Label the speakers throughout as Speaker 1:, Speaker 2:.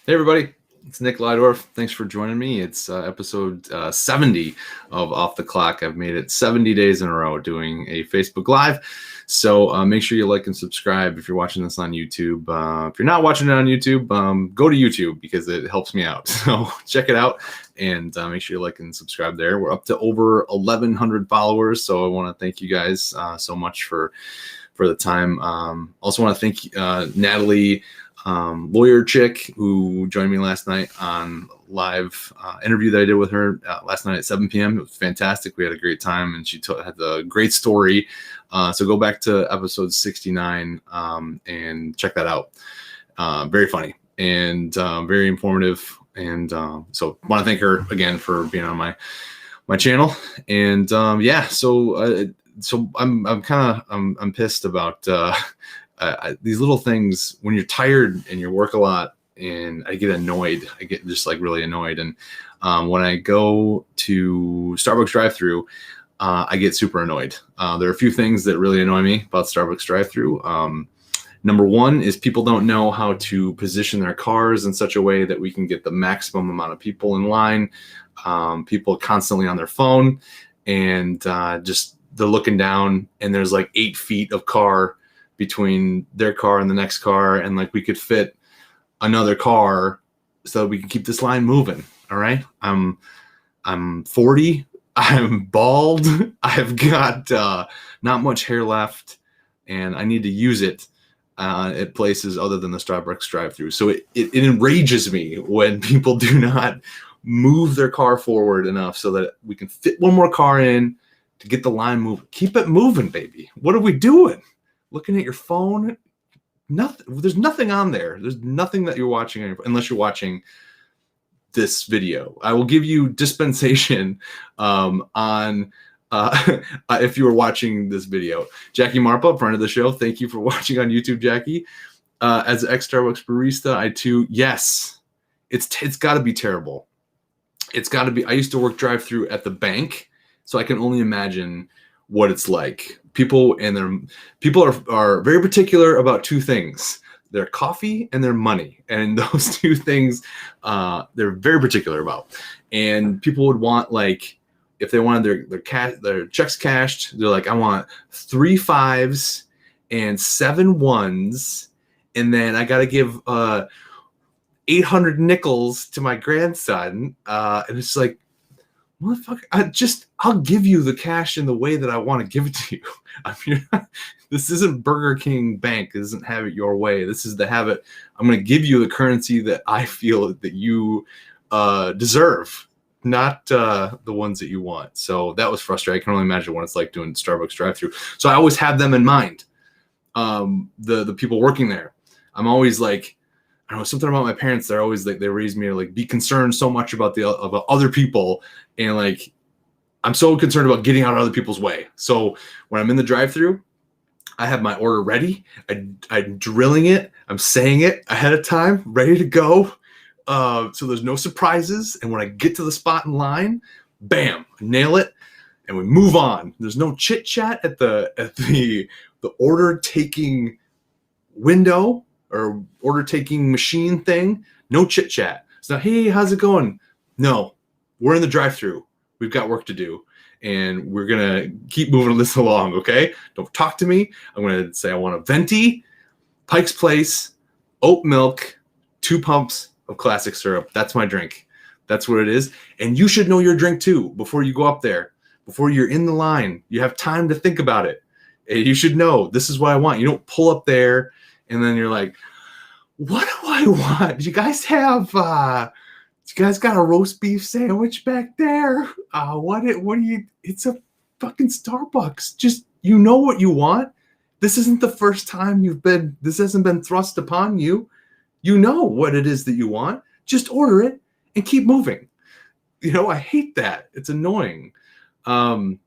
Speaker 1: Hey everybody, it's Nick Lydorf. Thanks for joining me. It's episode 70 of Off the Clock. I've made it 70 days in a row doing a Facebook Live. So make sure you like and subscribe if you're watching this on YouTube. If you're not watching it on YouTube, go to YouTube because it helps me out. So check it out and make sure you like and subscribe there. We're up to over 1,100 followers. So I want to thank you guys so much for the time. Also want to thank Natalie, lawyer chick, who joined me last night on live interview that I did with her last night at 7 p.m. It was fantastic. We had a great time, and she had a great story. So go back to episode 69 and check that out. Very funny and very informative. And so want to thank her again for being on my channel. And so I'm pissed about these little things when you're tired and you work a lot, and I get annoyed. I get just like really annoyed. And when I go to Starbucks drive-thru, I get super annoyed. There are a few things that really annoy me about Starbucks drive-thru. Number one is people don't know how to position their cars in such a way that we can get the maximum amount of people in line. People constantly on their phone, and just they're looking down, and there's like 8 feet of car between their car and the next car, and like we could fit another car so that we can keep this line moving. All right. I'm 40. I'm bald. I've got not much hair left, and I need to use it at places other than the Starbucks drive-thru. So it enrages me when people do not move their car forward enough so that we can fit one more car in to get the line moving. Keep it moving, baby. What are we doing? Looking at your phone? Nothing. There's nothing on there. There's nothing that you're watching unless you're watching this video. I will give you dispensation on if you were watching this video. Jackie Marpa, friend of the show, thank you for watching on YouTube, Jackie. As an ex-Starbucks barista, I too, yes, it's got to be terrible. It's got to be. I used to work drive-thru at the bank, so I can only imagine what it's like. People are very particular about two things: their coffee and their money. And those two things they're very particular about. And people would want, like, if they wanted their checks cashed, they're like, I want 3 5s and 7 1s, and then I got to give 800 nickels to my grandson. And it's like, motherfucker, I'll give you the cash in the way that I want to give it to you. I mean, this isn't Burger King Bank. This isn't have it your way. This is the have it. I'm going to give you the currency that I feel that you deserve, not the ones that you want. So that was frustrating. I can only imagine what it's like doing Starbucks drive-thru. So I always have them in mind, the people working there. I'm always like, I don't know, something about my parents. They're always like, they raised me to like be concerned so much about about other people, and like I'm so concerned about getting out of other people's way. So when I'm in the drive-thru, I have my order ready. I'm drilling it. I'm saying it ahead of time, ready to go. So there's no surprises. And when I get to the spot in line, bam, nail it, and we move on. There's no chit chat at the order taking window or order taking machine thing. No chit chat. It's not, hey, how's it going? No, we're in the drive-thru. We've got work to do, and we're gonna keep moving this along. Okay, don't talk to me. I'm gonna say I want a venti, Pike's Place, oat milk, 2 pumps of classic syrup. That's my drink. That's what it is. And you should know your drink too before you go up there. Before you're in the line, you have time to think about it. And you should know, this is what I want. You don't pull up there and then you're like, what do I want? Do you guys have you guys got a roast beef sandwich back there? What do you, it's a fucking Starbucks. Just, you know what you want. This isn't the first time this hasn't been thrust upon you. You know what it is that you want. Just order it and keep moving. You know, I hate that. It's annoying. Oh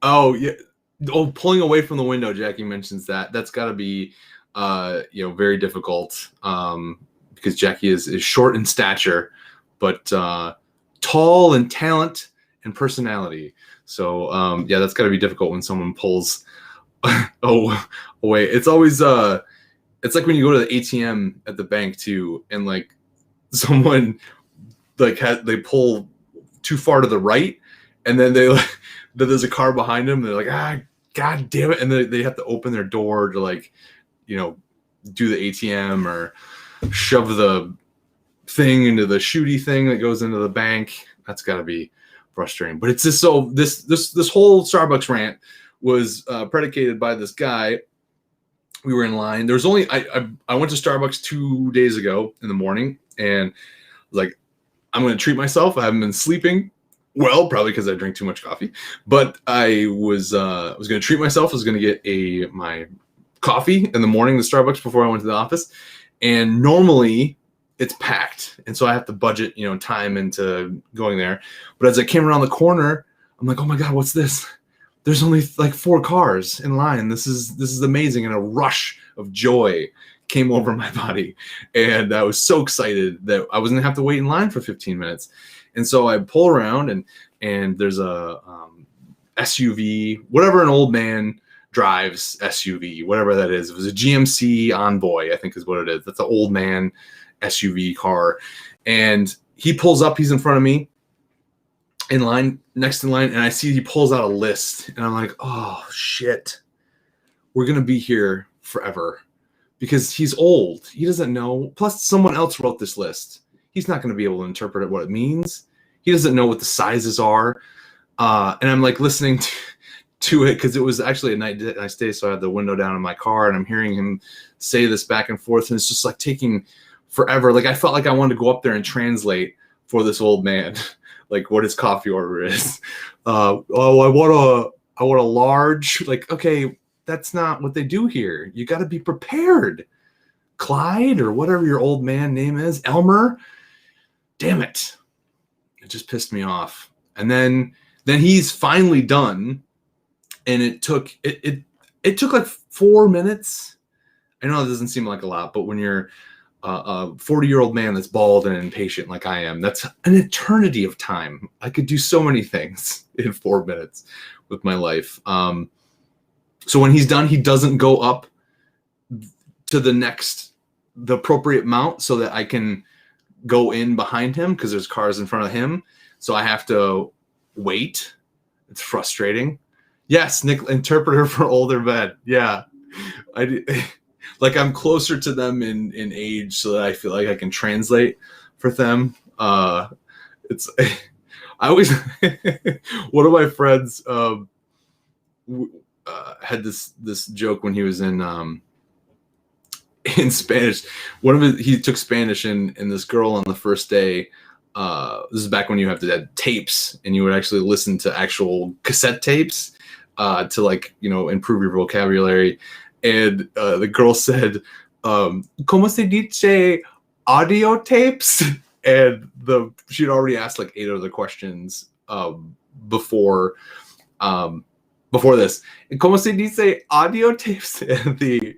Speaker 1: yeah. Oh, pulling away from the window, Jackie mentions that. That's got to be, very difficult because Jackie is short in stature, but tall in talent and personality. So, that's got to be difficult when someone pulls away. It's always it's like when you go to the ATM at the bank too, and like someone like they pull too far to the right, and then they like then there's a car behind them. They're like, god damn it, and they have to open their door to like, do the ATM or shove the thing into the shooty thing that goes into the bank. That's got to be frustrating. But it's just so this whole Starbucks rant was predicated by this guy. We were in line. There was only I went to Starbucks 2 days ago in the morning, and was like, I'm going to treat myself. I haven't been sleeping well, probably because I drank too much coffee. But I was going to treat myself. I was going to get my coffee in the morning, the Starbucks, before I went to the office. And normally it's packed, and so I have to budget, time into going there. But as I came around the corner, I'm like, oh my god, what's this? There's only like 4 cars in line. This is amazing, and a rush of joy came over my body, and I was so excited that I wasn't gonna have to wait in line for 15 minutes. And so I pull around, and there's a SUV, whatever an old man drives SUV, whatever that is. It was a GMC Envoy, I think is what it is. That's an old man SUV car. And he pulls up, he's in front of me in line, next in line, and I see he pulls out a list, and I'm like, oh shit, we're gonna be here forever, because he's old, he doesn't know, plus someone else wrote this list, he's not going to be able to interpret it, what it means, he doesn't know what the sizes are, and I'm like listening to it, because it was actually a nice day, so I had the window down in my car, and I'm hearing him say this back and forth, and it's just like taking forever. Like I felt like I wanted to go up there and translate for this old man like what his coffee order is. I want a large. Like, okay, that's not what they do here. You got to be prepared. Clyde, or whatever your old man name is, Elmer. Damn it. It just pissed me off. And then he's finally done, and it took like 4 minutes. I know it doesn't seem like a lot, but when you're a 40-year-old man that's bald and impatient like I am, that's an eternity of time. I could do so many things in 4 minutes with my life. So when he's done, he doesn't go up to the appropriate mount so that I can go in behind him, because there's cars in front of him. So I have to wait. It's frustrating. Yes, Nick, interpreter for older men. Yeah. Like I'm closer to them in age, so that I feel like I can translate for them. I always one of my friends had this joke when he was in Spanish. He took Spanish, and this girl on the first day. This is back when you have to have tapes, and you would actually listen to actual cassette tapes to like improve your vocabulary. And the girl said, "Como se dice audio tapes?" And she'd already asked like 8 other questions before this. And "Como se dice audio tapes?" And the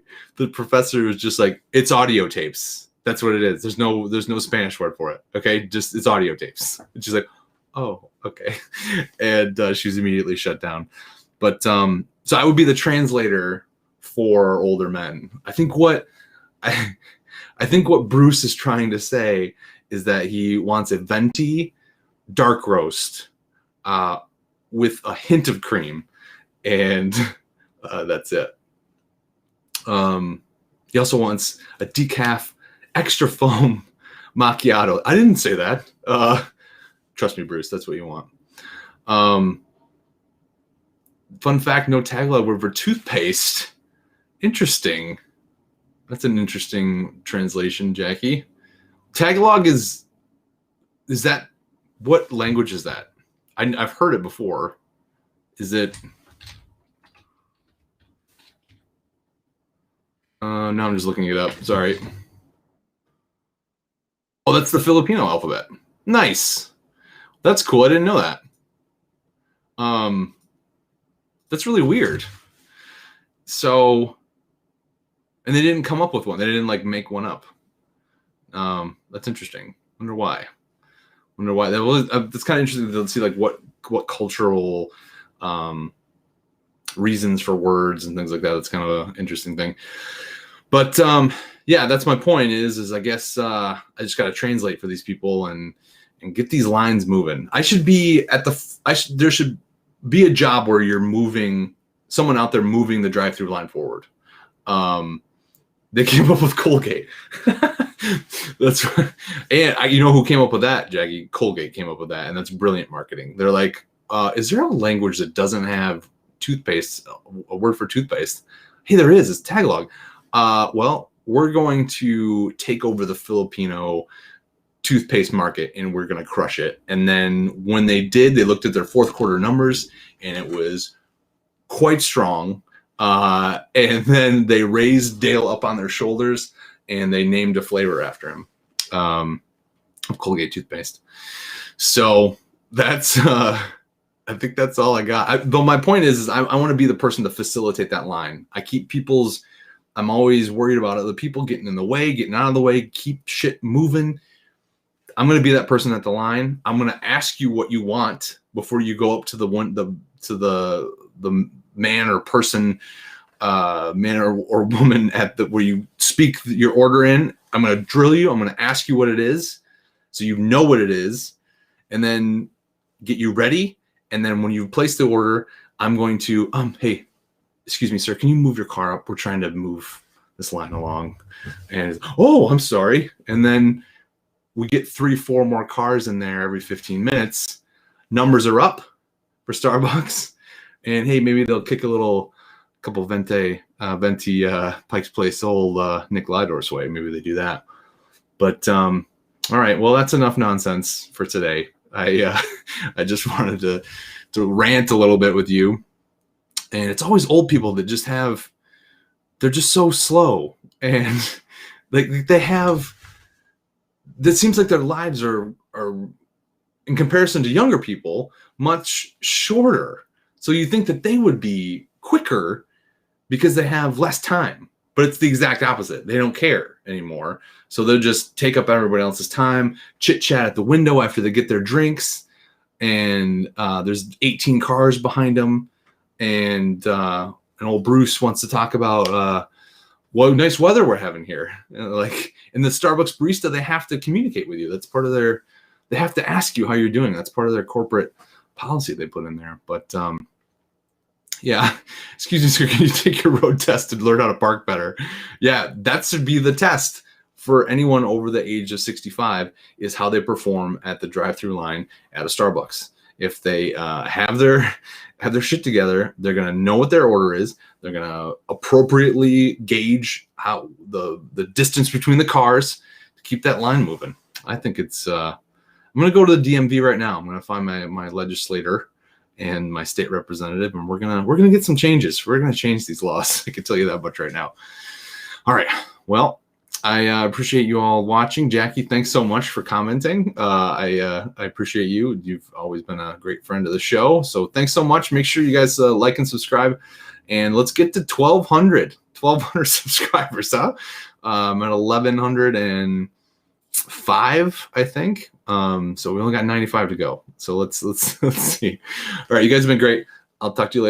Speaker 1: professor was just like, "It's audio tapes. That's what it is. There's no Spanish word for it. Okay, just it's audio tapes." And she's like, "Oh, okay." And she was immediately shut down. But so I would be the translator for older men. I think what Bruce is trying to say is that he wants a venti dark roast with a hint of cream, and that's it. He also wants a decaf extra foam macchiato. I didn't say that. Trust me, Bruce, that's what you want. Fun fact, no Tagalog word for toothpaste. Interesting. That's an interesting translation, Jackie. Tagalog is that, what language is that? I've heard it before. Is it? No, I'm just looking it up. Sorry. Oh, that's the Filipino alphabet. Nice. That's cool. I didn't know that. That's really weird. So, and they didn't come up with one. They didn't like make one up. That's interesting. Wonder why. That's kind of interesting to see like what cultural reasons for words and things like that. That's kind of an interesting thing. But yeah, that's my point. Is I guess I just got to translate for these people and get these lines moving. I should be at the. There should be a job where you're moving someone out there moving the drive-through line forward. They came up with Colgate. That's and you know who came up with that, Jackie? Colgate came up with that, and that's brilliant marketing. They're like, is there a language that doesn't have toothpaste, a word for toothpaste? Hey, there is. It's Tagalog. Well, we're going to take over the Filipino toothpaste market and we're going to crush it. And then when they did, they looked at their fourth quarter numbers and it was quite strong. And then they raised Dale up on their shoulders and they named a flavor after him, of Colgate toothpaste. So that's, I think that's all I got. Though my point is I want to be the person to facilitate that line. I'm always worried about other people getting in the way, getting out of the way, keep shit moving. I'm going to be that person at the line. I'm going to ask you what you want before you go up to the man or person, man or woman where you speak your order in. I'm going to drill you. I'm going to ask you what it is, so you know what it is, and then get you ready. And then when you place the order, I'm going to hey, excuse me, sir, can you move your car up? We're trying to move this line along. And oh, I'm sorry. And then we get 3-4 more cars in there every 15 minutes. Numbers are up for Starbucks. And hey, maybe they'll kick a couple Venti Pike's Place old Nick Lydor's way. Maybe they do that. But all right, well, that's enough nonsense for today. I just wanted to rant a little bit with you. And it's always old people that they're just so slow. And it seems like their lives are in comparison to younger people, much shorter. So you think that they would be quicker because they have less time, but it's the exact opposite. They don't care anymore. So they'll just take up everybody else's time, chit chat at the window after they get their drinks. And there's 18 cars behind them. And old Bruce wants to talk about what nice weather we're having here. Like in the Starbucks barista, they have to communicate with you. That's part of they have to ask you how you're doing. That's part of their corporate policy they put in there. But yeah, excuse me, sir, can you take your road test and learn how to park better? Yeah, that should be the test for anyone over the age of 65 is how they perform at the drive-through line at a Starbucks. If they have their shit together, they're gonna know what their order is. They're gonna appropriately gauge how the distance between the cars to keep that line moving. I think it's. I'm gonna go to the DMV right now. I'm gonna find my legislator and my state representative, and we're gonna get some changes. We're gonna change these laws. I can tell you that much right now. All right. Well, I appreciate you all watching. Jackie, thanks so much for commenting. I appreciate you. You've always been a great friend of the show. So thanks so much. Make sure you guys like and subscribe. And let's get to 1,200 subscribers, huh? I'm at 1,105, I think. So we only got 95 to go. So let's see. All right, you guys have been great. I'll talk to you later.